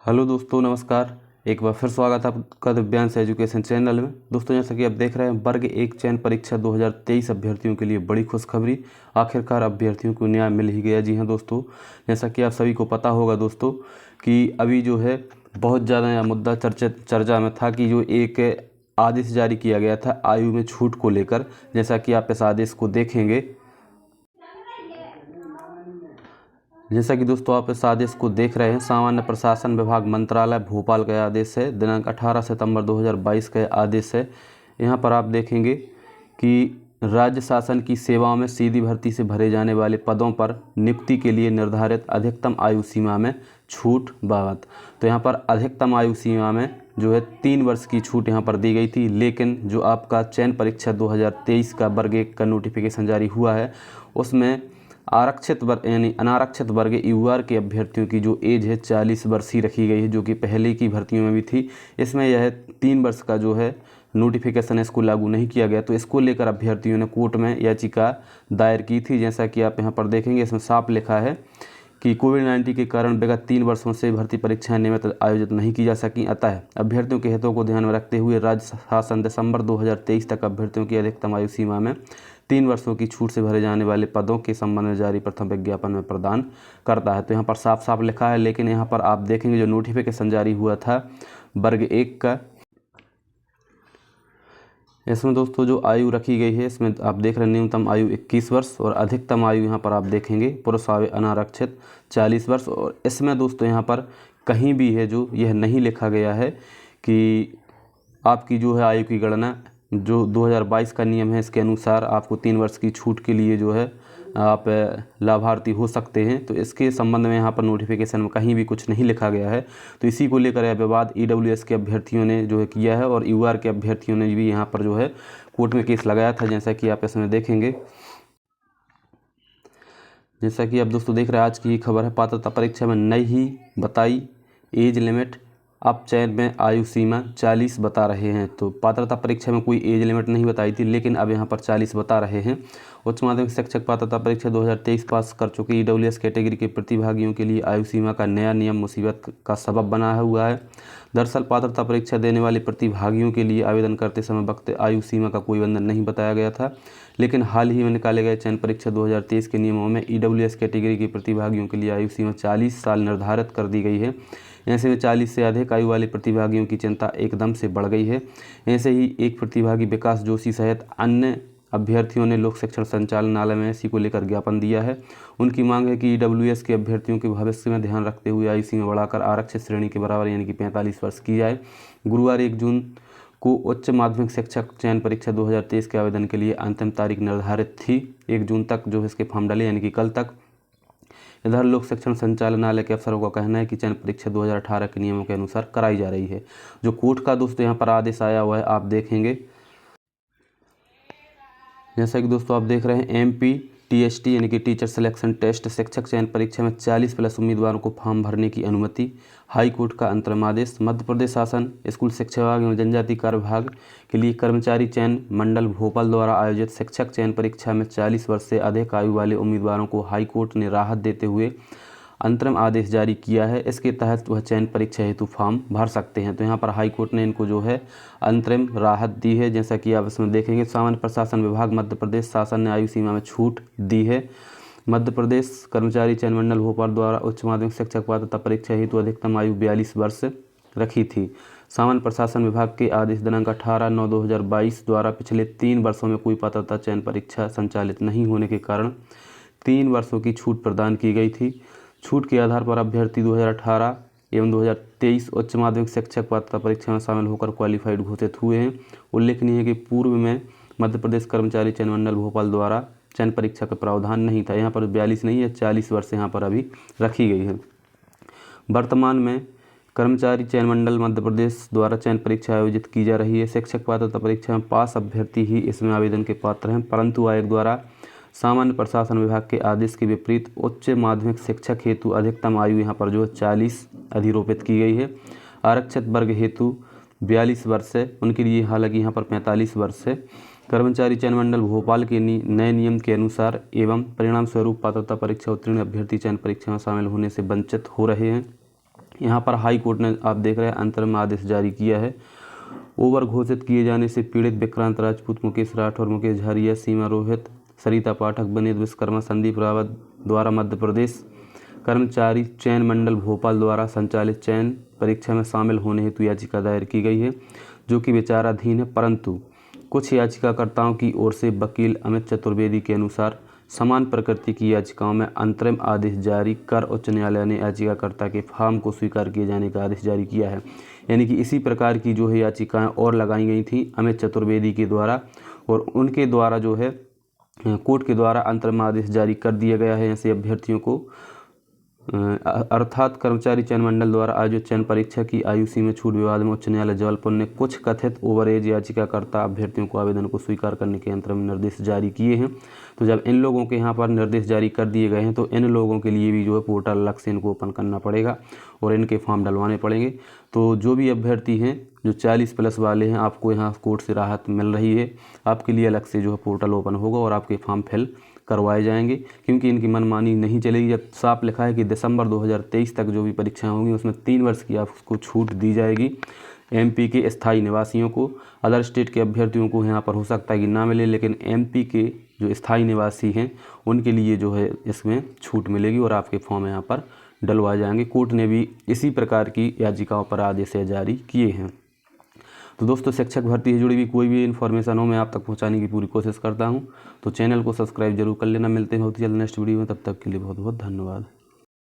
Hello दोस्तों, नमस्कार। एक बार फिर स्वागत है आपका दिव्यांश एजुकेशन चैनल में। दोस्तों, जैसा कि आप देख रहे हैं, वर्ग 1 चयन परीक्षा 2023 अभ्यर्थियों के लिए बड़ी खुशखबरी। आखिरकार अभ्यर्थियों को न्याय मिल ही गया। जी हाँ दोस्तों, जैसा कि आप सभी को पता होगा दोस्तों कि अभी जो है बहुत ज़्यादा यह मुद्दा चर्चा में था कि जो एक आदेश जारी किया गया था आयु में छूट को लेकर। जैसा कि आप इस आदेश को देखेंगे, जैसा कि दोस्तों आप इस आदेश को देख रहे हैं, सामान्य प्रशासन विभाग मंत्रालय भोपाल का आदेश है। दिनांक 18 सितंबर 2022 का आदेश है। यहाँ पर आप देखेंगे कि राज्य शासन की सेवाओं में सीधी भर्ती से भरे जाने वाले पदों पर नियुक्ति के लिए निर्धारित अधिकतम आयु सीमा में छूट बाबत। तो यहाँ पर अधिकतम आयु सीमा में जो है 3 वर्ष की छूट यहाँ पर दी गई थी। लेकिन जो आपका चयन परीक्षा 2023 का वर्ग 1 का नोटिफिकेशन जारी हुआ है, उसमें आरक्षित वर्ग यानी अनारक्षित वर्ग यूआर के अभ्यर्थियों की जो एज है 40 वर्ष ही रखी गई है, जो कि पहले की भर्तियों में भी थी। इसमें यह 3 वर्ष का जो है नोटिफिकेशन है, इसको लागू नहीं किया गया। तो इसको लेकर अभ्यर्थियों ने कोर्ट में याचिका दायर की थी। जैसा कि आप यहाँ पर देखेंगे, इसमें साफ लिखा है कि कोविड-19 के कारण विगत 3 वर्षों से भर्ती परीक्षाएं नियमित आयोजित नहीं की जा सकी। अतः अभ्यर्थियों के हितों को ध्यान में रखते हुए राज्य शासन दिसंबर 2023 तक अभ्यर्थियों की अधिकतम आयु सीमा में 3 वर्षों की छूट से भरे जाने वाले पदों के संबंध में जारी प्रथम विज्ञापन में प्रदान करता है। तो यहाँ पर साफ साफ लिखा है। लेकिन यहाँ पर आप देखेंगे जो नोटिफिकेशन जारी हुआ था वर्ग 1 का, इसमें दोस्तों जो आयु रखी गई है, इसमें आप देख रहे हैं न्यूनतम आयु 21 वर्ष और अधिकतम आयु यहाँ पर आप देखेंगे पुरुष अनारक्षित 40 वर्ष। और इसमें दोस्तों यहाँ पर कहीं भी है जो यह नहीं लिखा गया है कि आपकी जो है आयु की गणना जो 2022 का नियम है इसके अनुसार आपको 3 वर्ष की छूट के लिए जो है आप लाभार्थी हो सकते हैं। तो इसके संबंध में यहाँ पर नोटिफिकेशन में कहीं भी कुछ नहीं लिखा गया है। तो इसी को लेकर यह विवाद ईडब्ल्यूएस के अभ्यर्थियों ने जो है किया है और यूआर के अभ्यर्थियों ने भी यहाँ पर जो है कोर्ट में केस लगाया था। जैसा कि आप इसमें देखेंगे, जैसा कि आप दोस्तों देख रहे हैं, आज की खबर है। पात्रता परीक्षा में नई ही बताई एज लिमिट, अब चयन में आयु सीमा 40 बता रहे हैं। तो पात्रता परीक्षा में कोई एज लिमिट नहीं बताई थी, लेकिन अब यहाँ पर 40 बता रहे हैं। उच्च माध्यमिक शिक्षक पात्रता परीक्षा 2023 पास कर चुके ईडब्ल्यूएस कैटेगरी के प्रतिभागियों के लिए आयु सीमा का नया नियम मुसीबत का सबब बना हुआ है। दरअसल पात्रता परीक्षा देने वाले प्रतिभागियों के लिए आवेदन करते समय वक्त आयु सीमा का कोई बंधन नहीं बताया गया था। लेकिन हाल ही में निकाले गए चयन परीक्षा 2023 के नियमों में ईडब्ल्यूएस कैटेगरी के प्रतिभागियों के लिए आयु सीमा 40 साल निर्धारित कर दी गई है। ऐसे में 40 से अधिक आयु वाले प्रतिभागियों की चिंता एकदम से बढ़ गई है। ऐसे ही एक प्रतिभागी विकास जोशी सहित अन्य अभ्यर्थियों ने लोक शिक्षण संचालनालय में इसी को लेकर ज्ञापन दिया है। उनकी मांग है कि ईडब्ल्यूएस के अभ्यर्थियों के भविष्य में ध्यान रखते हुए आयु सीमा बढ़ाकर आरक्षित श्रेणी के बराबर यानी कि 45 वर्ष की जाए। गुरुवार 1 जून को उच्च माध्यमिक शिक्षक चयन परीक्षा 2023 के आवेदन के लिए अंतिम तारीख निर्धारित थी। 1 जून तक जो इसके फॉर्म डाले यानी कि कल तक। इधर लोक शिक्षण संचालनालय के अफसरों का कहना है कि चयन परीक्षा 2018 के नियमों के अनुसार कराई जा रही है। जो कोर्ट का दोस्तों यहाँ पर आदेश आया हुआ है आप देखेंगे, जैसा कि दोस्तों आप देख रहे हैं एमपी टीएसटी यानी कि टीचर सिलेक्शन टेस्ट शिक्षक चयन परीक्षा में 40+ उम्मीदवारों को फॉर्म भरने की अनुमति। हाई कोर्ट का अंतरिम आदेश। मध्य प्रदेश शासन स्कूल शिक्षा विभाग एवं जनजाति कार्य विभाग के लिए कर्मचारी चयन मंडल भोपाल द्वारा आयोजित शिक्षक चयन परीक्षा में 40 वर्ष से अधिक आयु वाले उम्मीदवारों को हाई कोर्ट ने राहत देते हुए अंतरिम आदेश जारी किया है। इसके तहत वह चयन परीक्षा हेतु फॉर्म भर सकते हैं। तो यहाँ पर हाई कोर्ट ने इनको जो है अंतरिम राहत दी है। जैसा कि आप इसमें देखेंगे, सामान्य प्रशासन विभाग मध्य प्रदेश शासन ने आयु सीमा में छूट दी है। मध्य प्रदेश कर्मचारी चयन मंडल भोपाल द्वारा उच्च माध्यमिक शिक्षक पात्रता परीक्षा हेतु अधिकतम आयु 42 वर्ष रखी थी। सामान्य प्रशासन विभाग के आदेश दिनांक 18/9/2022 द्वारा पिछले 3 वर्षों में कोई पात्रता चयन परीक्षा संचालित नहीं होने के कारण 3 वर्षों की छूट प्रदान की गई थी। छूट के आधार पर अभ्यर्थी 2018 एवं 2023 उच्च माध्यमिक शिक्षक पात्रता परीक्षा में शामिल होकर क्वालिफाइड घोषित हुए हैं। उल्लेखनीय है कि पूर्व में मध्य प्रदेश कर्मचारी चयन मंडल भोपाल द्वारा चयन परीक्षा का प्रावधान नहीं था। यहाँ पर 42 नहीं है, 40 वर्ष यहाँ पर अभी रखी गई है। वर्तमान में कर्मचारी चयन मंडल मध्य प्रदेश द्वारा चयन परीक्षा आयोजित की जा रही है। शिक्षक पात्रता परीक्षा में पास अभ्यर्थी ही इसमें आवेदन के पात्र हैं, परंतु आयोग द्वारा सामान्य प्रशासन विभाग के आदेश के विपरीत उच्च माध्यमिक शिक्षक हेतु अधिकतम आयु यहाँ पर जो 40 अधिरोपित की गई है। आरक्षित वर्ग हेतु 42 वर्ष है, उनके लिए हालांकि यहाँ पर 45 वर्ष है। कर्मचारी चयन मंडल भोपाल के नए नियम के अनुसार एवं परिणाम स्वरूप पात्रता परीक्षा उत्तीर्ण अभ्यर्थी चयन परीक्षा में शामिल होने से वंचित हो रहे हैं। यहाँ पर हाई कोर्ट ने आप देख रहे हैं अंतरिम आदेश जारी किया है। ओवर घोषित किए जाने से पीड़ित विक्रांत राजपूत, मुकेश राठौर, मुकेश झारिया, सीमा रोहित, सरिता पाठक, विनीत विश्वकर्मा, संदीप रावत द्वारा मध्य प्रदेश कर्मचारी चयन मंडल भोपाल द्वारा संचालित चयन परीक्षा में शामिल होने हेतु याचिका दायर की गई है, जो कि विचाराधीन है। परंतु कुछ याचिकाकर्ताओं की ओर से वकील अमित चतुर्वेदी के अनुसार समान प्रकृति की याचिकाओं में अंतरिम आदेश जारी कर उच्च न्यायालय ने याचिकाकर्ता के फॉर्म को स्वीकार किए जाने का आदेश जारी किया है। यानी कि इसी प्रकार की जो है याचिकाएं और लगाई गई थी अमित चतुर्वेदी के द्वारा, और उनके द्वारा जो है कोर्ट के द्वारा अंतरिम आदेश जारी कर दिया गया है ऐसे अभ्यर्थियों को। अर्थात कर्मचारी चयन मंडल द्वारा आयोजित चयन परीक्षा की आयु सीमा छूट विवाद में उच्च न्यायालय जबलपुर ने कुछ कथित ओवरएज याचिकाकर्ता अभ्यर्थियों को आवेदन को स्वीकार करने के अंतरिम निर्देश जारी किए हैं। तो जब इन लोगों के यहाँ पर निर्देश जारी कर दिए गए हैं तो इन लोगों के लिए भी जो है पोर्टल अलग से इनको ओपन करना पड़ेगा और इनके फॉर्म डलवाने पड़ेंगे। तो जो भी अभ्यर्थी हैं जो 40+ वाले हैं, आपको यहाँ कोर्ट से राहत मिल रही है, आपके लिए अलग से जो है पोर्टल ओपन होगा और आपके फॉर्म फिल करवाए जाएंगे, क्योंकि इनकी मनमानी नहीं चलेगी। जब साफ लिखा है कि दिसंबर 2023 तक जो भी परीक्षाएं होंगी उसमें 3 वर्ष की आपको छूट दी जाएगी। एमपी के स्थायी निवासियों को, अदर स्टेट के अभ्यर्थियों को यहाँ पर हो सकता है कि ना मिले, लेकिन एमपी के जो स्थायी निवासी हैं उनके लिए जो है इसमें छूट मिलेगी और आपके फॉर्म यहाँ पर डलवाए जाएंगे। कोर्ट ने भी इसी प्रकार की याचिकाओं पर आदेश जारी किए हैं। तो दोस्तों, शिक्षक भर्ती से जुड़ी हुई कोई भी इन्फॉर्मेशन हो मैं आप तक पहुंचाने की पूरी कोशिश करता हूं। तो चैनल को सब्सक्राइब जरूर कर लेना। मिलते हैं बहुत जल्द नेक्स्ट वीडियो में, तब तक के लिए बहुत बहुत धन्यवाद।